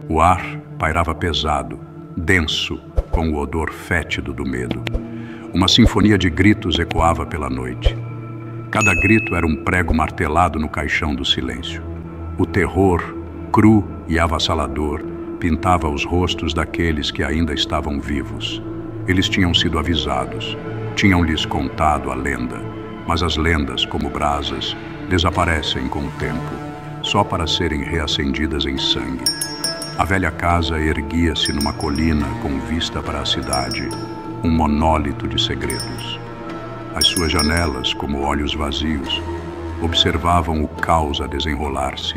O ar pairava pesado, denso, com o odor fétido do medo. Uma sinfonia de gritos ecoava pela noite. Cada grito era um prego martelado no caixão do silêncio. O terror, cru e avassalador, pintava os rostos daqueles que ainda estavam vivos. Eles tinham sido avisados, tinham-lhes contado a lenda, mas as lendas, como brasas, desaparecem com o tempo, só para serem reacendidas em sangue. A velha casa erguia-se numa colina com vista para a cidade, um monólito de segredos. As suas janelas, como olhos vazios, observavam o caos a desenrolar-se.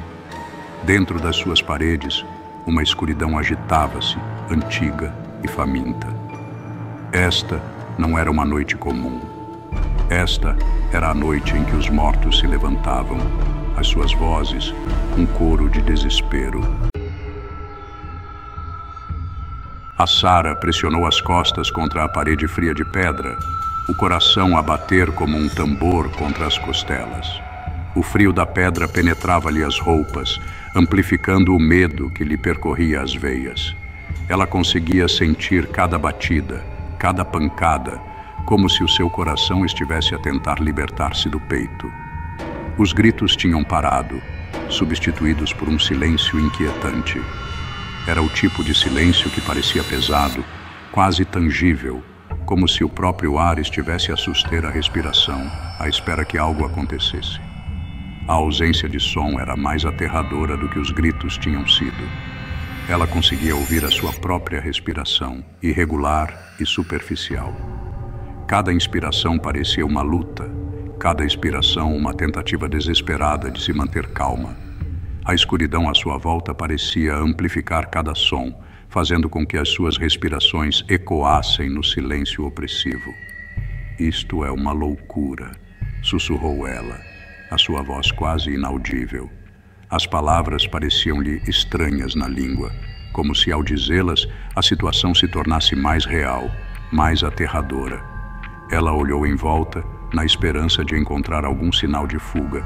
Dentro das suas paredes, uma escuridão agitava-se, antiga e faminta. Esta não era uma noite comum. Esta era a noite em que os mortos se levantavam, as suas vozes, um coro de desespero. A Sarah pressionou as costas contra a parede fria de pedra, o coração a bater como um tambor contra as costelas. O frio da pedra penetrava-lhe as roupas, amplificando o medo que lhe percorria as veias. Ela conseguia sentir cada batida, cada pancada, como se o seu coração estivesse a tentar libertar-se do peito. Os gritos tinham parado, substituídos por um silêncio inquietante. Era o tipo de silêncio que parecia pesado, quase tangível, como se o próprio ar estivesse a suster a respiração, à espera que algo acontecesse. A ausência de som era mais aterradora do que os gritos tinham sido. Ela conseguia ouvir a sua própria respiração, irregular e superficial. Cada inspiração parecia uma luta, cada expiração uma tentativa desesperada de se manter calma. A escuridão à sua volta parecia amplificar cada som, fazendo com que as suas respirações ecoassem no silêncio opressivo. "Isto é uma loucura", sussurrou ela, a sua voz quase inaudível. As palavras pareciam-lhe estranhas na língua, como se ao dizê-las a situação se tornasse mais real, mais aterradora. Ela olhou em volta, na esperança de encontrar algum sinal de fuga,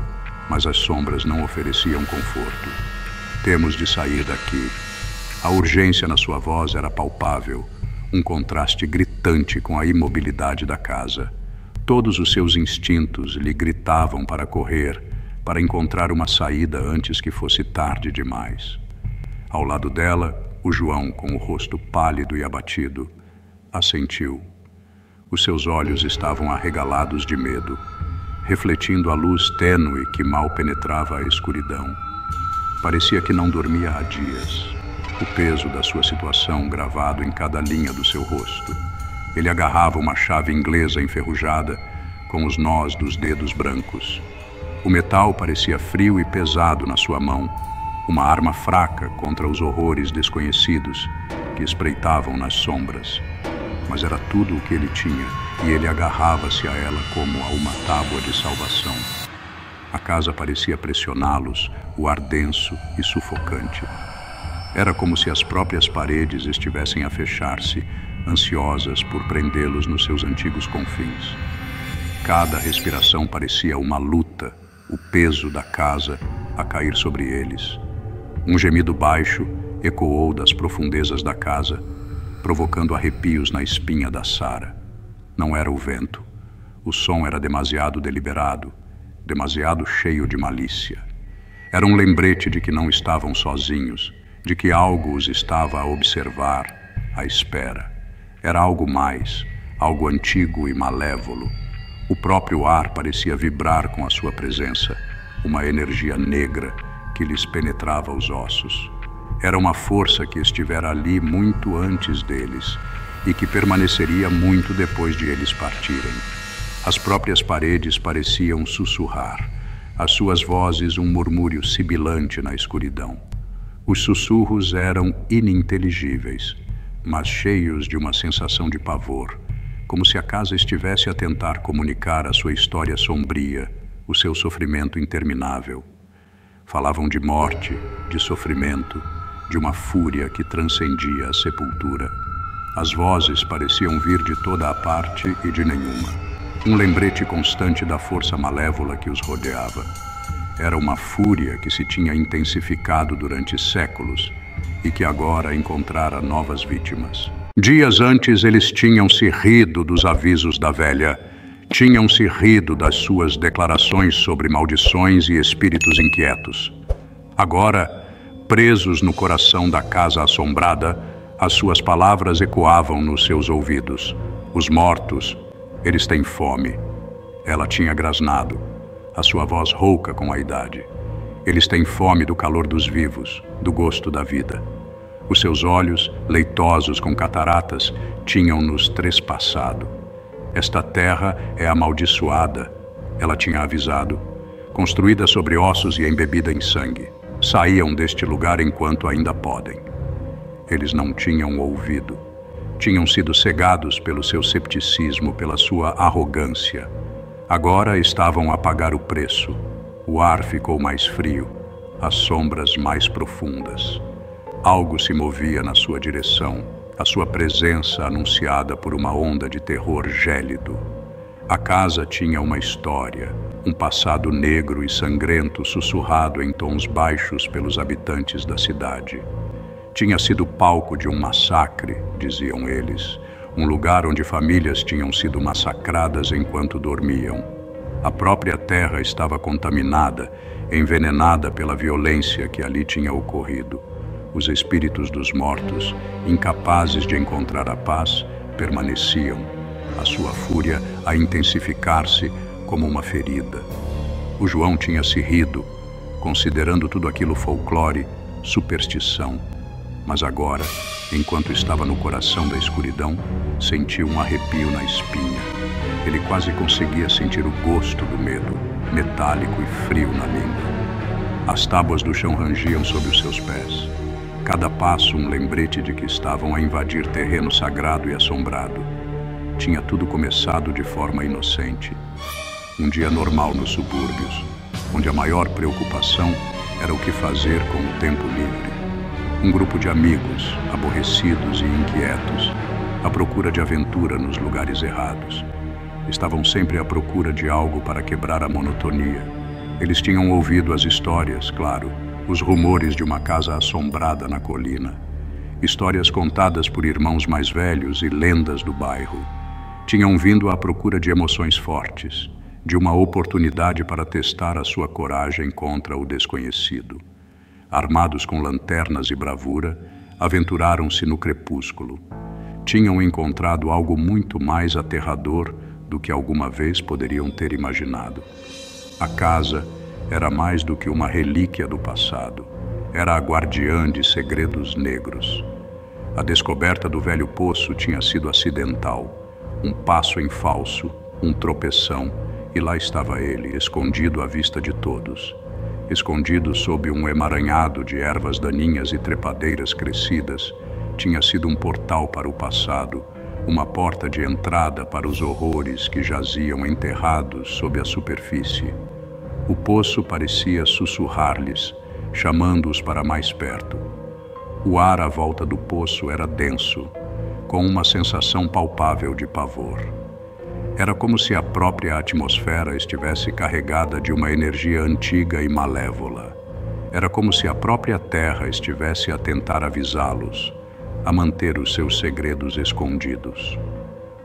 mas as sombras não ofereciam conforto. "Temos de sair daqui." A urgência na sua voz era palpável, um contraste gritante com a imobilidade da casa. Todos os seus instintos lhe gritavam para correr, para encontrar uma saída antes que fosse tarde demais. Ao lado dela, o João, com o rosto pálido e abatido, assentiu. Os seus olhos estavam arregalados de medo, refletindo a luz tênue que mal penetrava a escuridão. Parecia que não dormia há dias, o peso da sua situação gravado em cada linha do seu rosto. Ele agarrava uma chave inglesa enferrujada com os nós dos dedos brancos. O metal parecia frio e pesado na sua mão, uma arma fraca contra os horrores desconhecidos que espreitavam nas sombras. Mas era tudo o que ele tinha, e ele agarrava-se a ela como a uma tábua de salvação. A casa parecia pressioná-los, o ar denso e sufocante. Era como se as próprias paredes estivessem a fechar-se, ansiosas por prendê-los nos seus antigos confins. Cada respiração parecia uma luta, o peso da casa a cair sobre eles. Um gemido baixo ecoou das profundezas da casa, provocando arrepios na espinha da Sarah. Não era o vento. O som era demasiado deliberado, demasiado cheio de malícia. Era um lembrete de que não estavam sozinhos, de que algo os estava a observar, à espera. Era algo mais, algo antigo e malévolo. O próprio ar parecia vibrar com a sua presença, uma energia negra que lhes penetrava os ossos. Era uma força que estivera ali muito antes deles e que permaneceria muito depois de eles partirem. As próprias paredes pareciam sussurrar, as suas vozes um murmúrio sibilante na escuridão. Os sussurros eram ininteligíveis, mas cheios de uma sensação de pavor, como se a casa estivesse a tentar comunicar a sua história sombria, o seu sofrimento interminável. Falavam de morte, de sofrimento, de uma fúria que transcendia a sepultura. As vozes pareciam vir de toda a parte e de nenhuma. Um lembrete constante da força malévola que os rodeava. Era uma fúria que se tinha intensificado durante séculos, e que agora encontrara novas vítimas. Dias antes eles tinham se rido dos avisos da velha, tinham se rido das suas declarações sobre maldições e espíritos inquietos. Agora, presos no coração da casa assombrada, as suas palavras ecoavam nos seus ouvidos. Os mortos, eles têm fome. Ela tinha grasnado, a sua voz rouca com a idade. Eles têm fome do calor dos vivos, do gosto da vida. Os seus olhos, leitosos com cataratas, tinham-nos trespassado. Esta terra é amaldiçoada, ela tinha avisado, construída sobre ossos e embebida em sangue. Saíam deste lugar enquanto ainda podem. Eles não tinham ouvido. Tinham sido cegados pelo seu cepticismo, pela sua arrogância. Agora estavam a pagar o preço. O ar ficou mais frio, as sombras mais profundas. Algo se movia na sua direção, a sua presença anunciada por uma onda de terror gélido. A casa tinha uma história, um passado negro e sangrento sussurrado em tons baixos pelos habitantes da cidade. Tinha sido palco de um massacre, diziam eles, um lugar onde famílias tinham sido massacradas enquanto dormiam. A própria terra estava contaminada, envenenada pela violência que ali tinha ocorrido. Os espíritos dos mortos, incapazes de encontrar a paz, permaneciam, a sua fúria a intensificar-se como uma ferida. O João tinha se rido, considerando tudo aquilo folclore, superstição. Mas agora, enquanto estava no coração da escuridão, sentiu um arrepio na espinha. Ele quase conseguia sentir o gosto do medo, metálico e frio na língua. As tábuas do chão rangiam sob os seus pés. Cada passo um lembrete de que estavam a invadir terreno sagrado e assombrado. Tinha tudo começado de forma inocente. Um dia normal nos subúrbios, onde a maior preocupação era o que fazer com o tempo livre. Um grupo de amigos, aborrecidos e inquietos, à procura de aventura nos lugares errados. Estavam sempre à procura de algo para quebrar a monotonia. Eles tinham ouvido as histórias, claro, os rumores de uma casa assombrada na colina. Histórias contadas por irmãos mais velhos e lendas do bairro. Tinham vindo à procura de emoções fortes, de uma oportunidade para testar a sua coragem contra o desconhecido. Armados com lanternas e bravura, aventuraram-se no crepúsculo. Tinham encontrado algo muito mais aterrador do que alguma vez poderiam ter imaginado. A casa era mais do que uma relíquia do passado. Era a guardiã de segredos negros. A descoberta do velho poço tinha sido acidental. Um passo em falso, um tropeção, e lá estava ele, escondido à vista de todos. Escondido sob um emaranhado de ervas daninhas e trepadeiras crescidas, tinha sido um portal para o passado, uma porta de entrada para os horrores que jaziam enterrados sob a superfície. O poço parecia sussurrar-lhes, chamando-os para mais perto. O ar à volta do poço era denso, com uma sensação palpável de pavor. Era como se a própria atmosfera estivesse carregada de uma energia antiga e malévola. Era como se a própria terra estivesse a tentar avisá-los, a manter os seus segredos escondidos.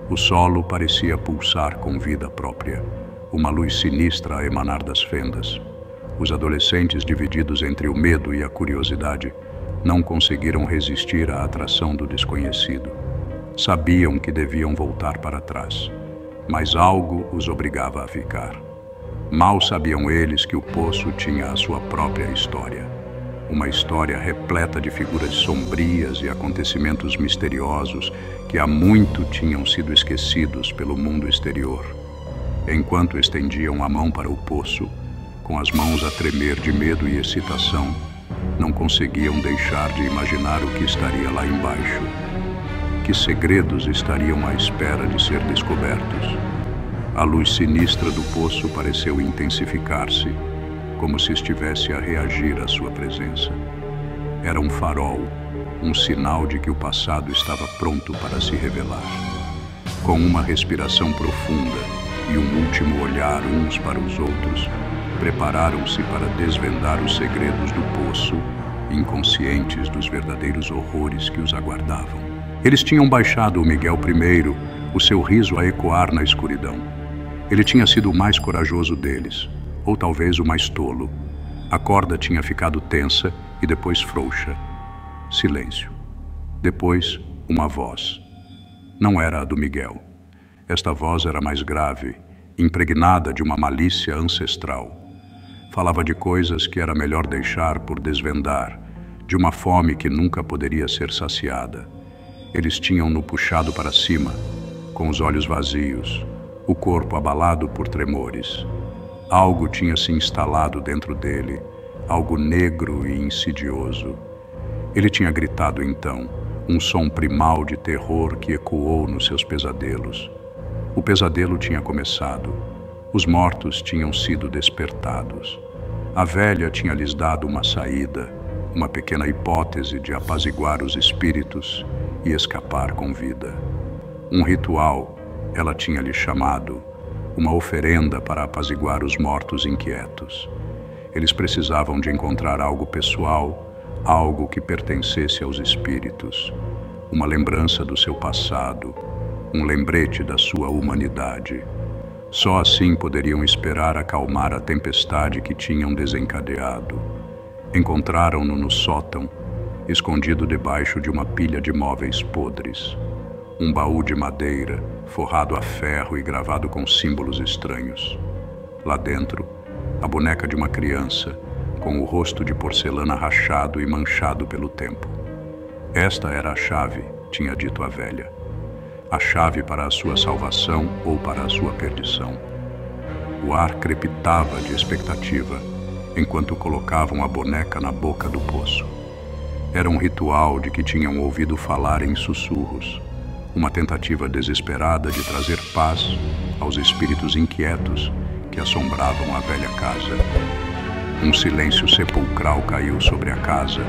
O solo parecia pulsar com vida própria, uma luz sinistra a emanar das fendas. Os adolescentes, divididos entre o medo e a curiosidade, não conseguiram resistir à atração do desconhecido. Sabiam que deviam voltar para trás, mas algo os obrigava a ficar. Mal sabiam eles que o poço tinha a sua própria história. Uma história repleta de figuras sombrias e acontecimentos misteriosos que há muito tinham sido esquecidos pelo mundo exterior. Enquanto estendiam a mão para o poço, com as mãos a tremer de medo e excitação, não conseguiam deixar de imaginar o que estaria lá embaixo. Que segredos estariam à espera de ser descobertos? A luz sinistra do poço pareceu intensificar-se, como se estivesse a reagir à sua presença. Era um farol, um sinal de que o passado estava pronto para se revelar. Com uma respiração profunda e um último olhar uns para os outros, prepararam-se para desvendar os segredos do poço inconscientes dos verdadeiros horrores que os aguardavam. Eles tinham baixado o Miguel primeiro, o seu riso a ecoar na escuridão. Ele tinha sido o mais corajoso deles, ou talvez o mais tolo. A corda tinha ficado tensa e depois frouxa. Silêncio. Depois, uma voz. Não era a do Miguel. Esta voz era mais grave, impregnada de uma malícia ancestral. Falava de coisas que era melhor deixar por desvendar, de uma fome que nunca poderia ser saciada. Eles tinham-no puxado para cima, com os olhos vazios, o corpo abalado por tremores. Algo tinha se instalado dentro dele, algo negro e insidioso. Ele tinha gritado então, um som primal de terror que ecoou nos seus pesadelos. O pesadelo tinha começado. Os mortos tinham sido despertados. A velha tinha lhes dado uma saída, uma pequena hipótese de apaziguar os espíritos e escapar com vida. Um ritual, ela tinha lhe chamado, uma oferenda para apaziguar os mortos inquietos. Eles precisavam de encontrar algo pessoal, algo que pertencesse aos espíritos, uma lembrança do seu passado, um lembrete da sua humanidade. Só assim poderiam esperar acalmar a tempestade que tinham desencadeado. Encontraram-no no sótão, escondido debaixo de uma pilha de móveis podres. Um baú de madeira, forrado a ferro e gravado com símbolos estranhos. Lá dentro, a boneca de uma criança, com o rosto de porcelana rachado e manchado pelo tempo. Esta era a chave, tinha dito a velha. A chave para a sua salvação ou para a sua perdição. O ar crepitava de expectativa, enquanto colocavam a boneca na boca do poço. Era um ritual de que tinham ouvido falar em sussurros, uma tentativa desesperada de trazer paz aos espíritos inquietos que assombravam a velha casa. Um silêncio sepulcral caiu sobre a casa,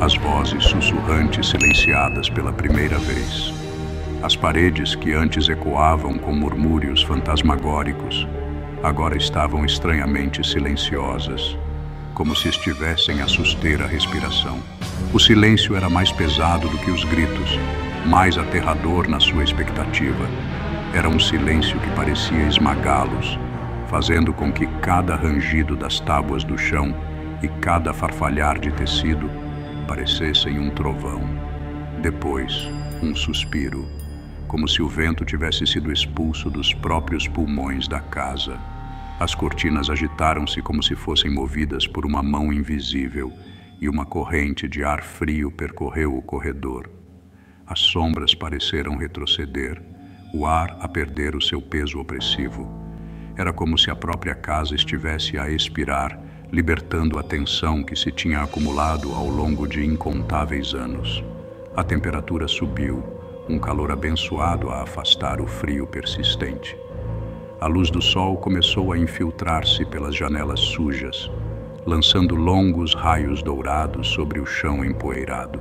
as vozes sussurrantes silenciadas pela primeira vez. As paredes que antes ecoavam com murmúrios fantasmagóricos, agora estavam estranhamente silenciosas, como se estivessem a suster a respiração. O silêncio era mais pesado do que os gritos, mais aterrador na sua expectativa. Era um silêncio que parecia esmagá-los, fazendo com que cada rangido das tábuas do chão e cada farfalhar de tecido parecessem um trovão. Depois, um suspiro, como se o vento tivesse sido expulso dos próprios pulmões da casa. As cortinas agitaram-se como se fossem movidas por uma mão invisível e uma corrente de ar frio percorreu o corredor. As sombras pareceram retroceder, o ar a perder o seu peso opressivo. Era como se a própria casa estivesse a expirar, libertando a tensão que se tinha acumulado ao longo de incontáveis anos. A temperatura subiu, um calor abençoado a afastar o frio persistente. A luz do sol começou a infiltrar-se pelas janelas sujas, lançando longos raios dourados sobre o chão empoeirado.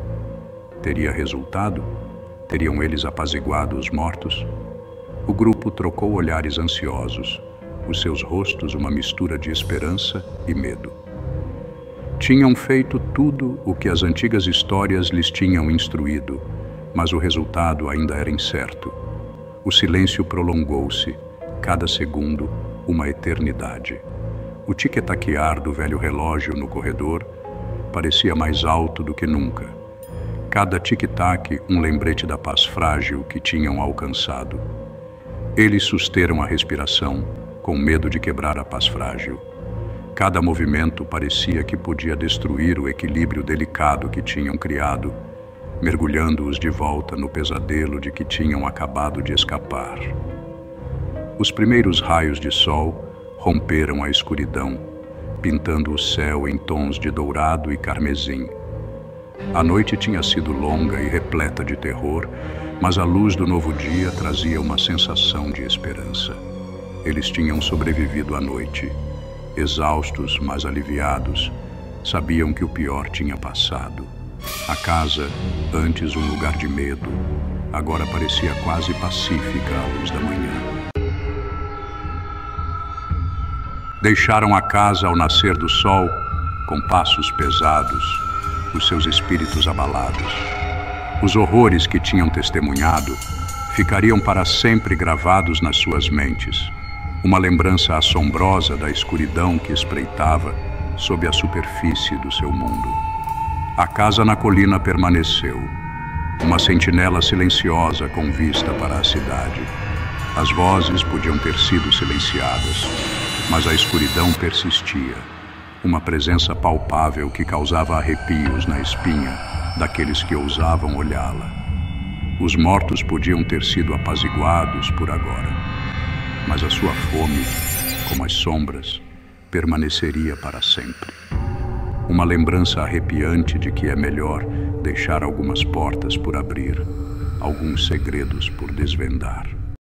Teria resultado? Teriam eles apaziguado os mortos? O grupo trocou olhares ansiosos, os seus rostos uma mistura de esperança e medo. Tinham feito tudo o que as antigas histórias lhes tinham instruído, mas o resultado ainda era incerto. O silêncio prolongou-se, cada segundo uma eternidade. O tic-taquear do velho relógio no corredor parecia mais alto do que nunca. Cada tic-tac um lembrete da paz frágil que tinham alcançado. Eles susteram a respiração, com medo de quebrar a paz frágil. Cada movimento parecia que podia destruir o equilíbrio delicado que tinham criado, mergulhando-os de volta no pesadelo de que tinham acabado de escapar. Os primeiros raios de sol romperam a escuridão, pintando o céu em tons de dourado e carmesim. A noite tinha sido longa e repleta de terror, mas a luz do novo dia trazia uma sensação de esperança. Eles tinham sobrevivido à noite. Exaustos, mas aliviados, sabiam que o pior tinha passado. A casa, antes um lugar de medo, agora parecia quase pacífica à luz da manhã. Deixaram a casa ao nascer do sol, com passos pesados, os seus espíritos abalados. Os horrores que tinham testemunhado ficariam para sempre gravados nas suas mentes, uma lembrança assombrosa da escuridão que espreitava sob a superfície do seu mundo. A casa na colina permaneceu, uma sentinela silenciosa com vista para a cidade. As vozes podiam ter sido silenciadas, mas a escuridão persistia, uma presença palpável que causava arrepios na espinha daqueles que ousavam olhá-la. Os mortos podiam ter sido apaziguados por agora, mas a sua fome, como as sombras, permaneceria para sempre. Uma lembrança arrepiante de que é melhor deixar algumas portas por abrir, alguns segredos por desvendar.